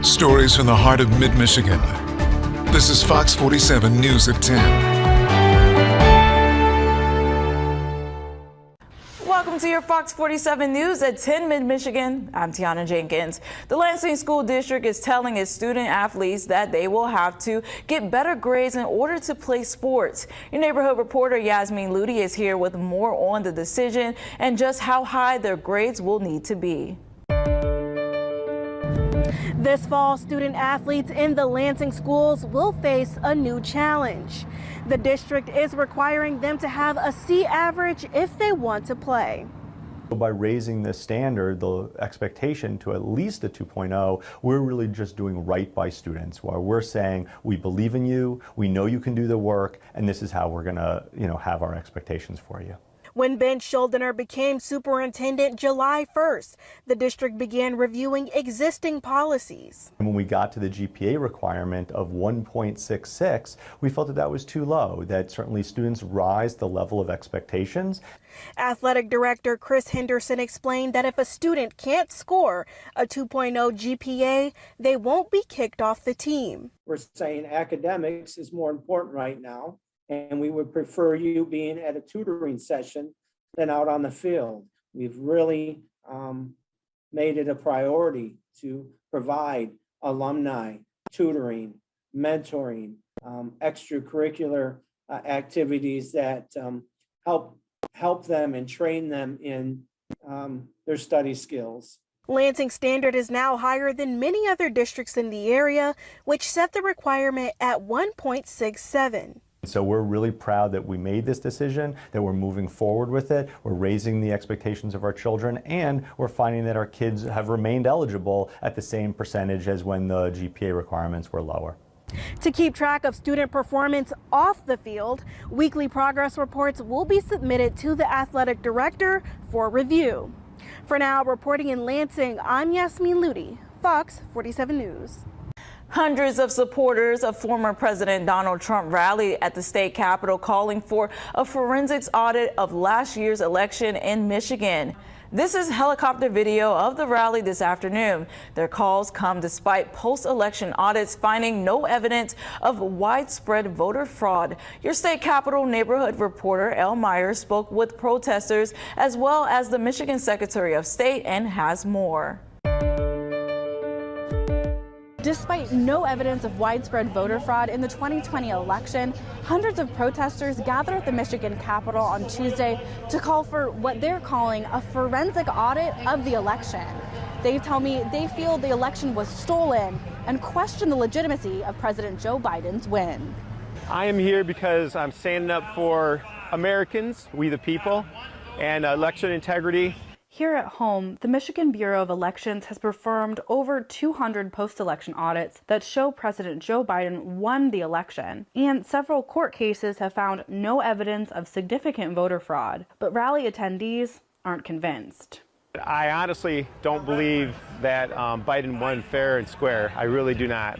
Stories from the heart of mid-Michigan. This is Fox 47 News at 10. Welcome to your Fox 47 News at 10 Mid-Michigan. I'm Tiana Jenkins. The Lansing School District is telling its student athletes that they will have to get better grades in order to play sports. Your neighborhood reporter Yasmin Ludi is here with more on the decision and just how high their grades will need to be. This fall, student athletes in the Lansing schools will face a new challenge. The district is requiring them to have a C average if they want to play. By raising the standard, the expectation to at least a 2.0, we're really just doing right by students, where we're saying we believe in you, we know you can do the work, and this is how we're going to, have our expectations for you. When Ben Schuldiner became superintendent July 1st, the district began reviewing existing policies. And when we got to the GPA requirement of 1.66, we felt that was too low, that certainly students rise the level of expectations. Athletic Director Chris Henderson explained that if a student can't score a 2.0 GPA, they won't be kicked off the team. We're saying academics is more important right now, and we would prefer you being at a tutoring session than out on the field. We've really made it a priority to provide alumni tutoring, mentoring, extracurricular activities that help them and train them in their study skills. Lansing standard is now higher than many other districts in the area, which set the requirement at 1.67. So we're really proud that we made this decision, that we're moving forward with it. We're raising the expectations of our children, and we're finding that our kids have remained eligible at the same percentage as when the GPA requirements were lower. To keep track of student performance off the field, weekly progress reports will be submitted to the athletic director for review. For now, reporting in Lansing, I'm Yasmin Ludi, Fox 47 News. Hundreds of supporters of former President Donald Trump rallied at the state capitol calling for a forensics audit of last year's election in Michigan. This is helicopter video of the rally this afternoon. Their calls come despite post-election audits finding no evidence of widespread voter fraud. Your state capitol neighborhood reporter Elle Myers spoke with protesters as well as the Michigan Secretary of State and has more. Despite no evidence of widespread voter fraud in the 2020 election, hundreds of protesters gathered at the Michigan Capitol on Tuesday to call for what they're calling a forensic audit of the election. They tell me they feel the election was stolen and question the legitimacy of President Joe Biden's win. I am here because I'm standing up for Americans, we the people, and election integrity. Here at home, the Michigan Bureau of Elections has performed over 200 post-election audits that show President Joe Biden won the election, and several court cases have found no evidence of significant voter fraud, but rally attendees aren't convinced. I honestly don't believe that Biden won fair and square. I really do not.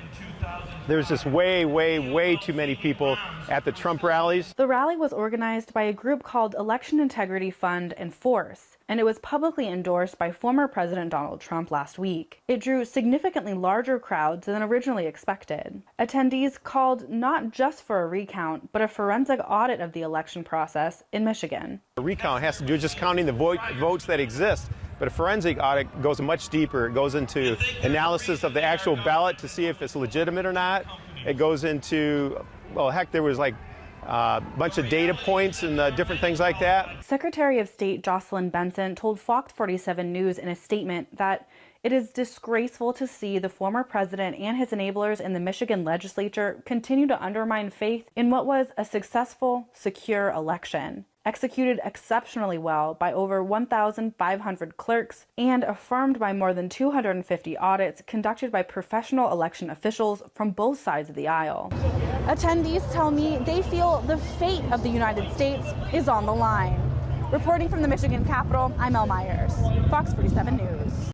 There's just way too many people at the Trump rallies. The rally was organized by a group called Election Integrity Fund and Force, and it was publicly endorsed by former President Donald Trump last week. It drew significantly larger crowds than originally expected. Attendees called not just for a recount, but a forensic audit of the election process in Michigan. A recount has to do just counting the votes that exist. But a forensic audit goes much deeper. It goes into analysis of the actual ballot to see if it's legitimate or not. It goes into, well, heck, there was like a bunch of data points and different things like that. Secretary of State Jocelyn Benson told Fox 47 News in a statement that it is disgraceful to see the former president and his enablers in the Michigan legislature continue to undermine faith in what was a successful, secure election, executed exceptionally well by over 1,500 clerks and affirmed by more than 250 audits conducted by professional election officials from both sides of the aisle. Attendees tell me they feel the fate of the United States is on the line. Reporting from the Michigan Capitol, I'm Elle Myers, Fox 47 News.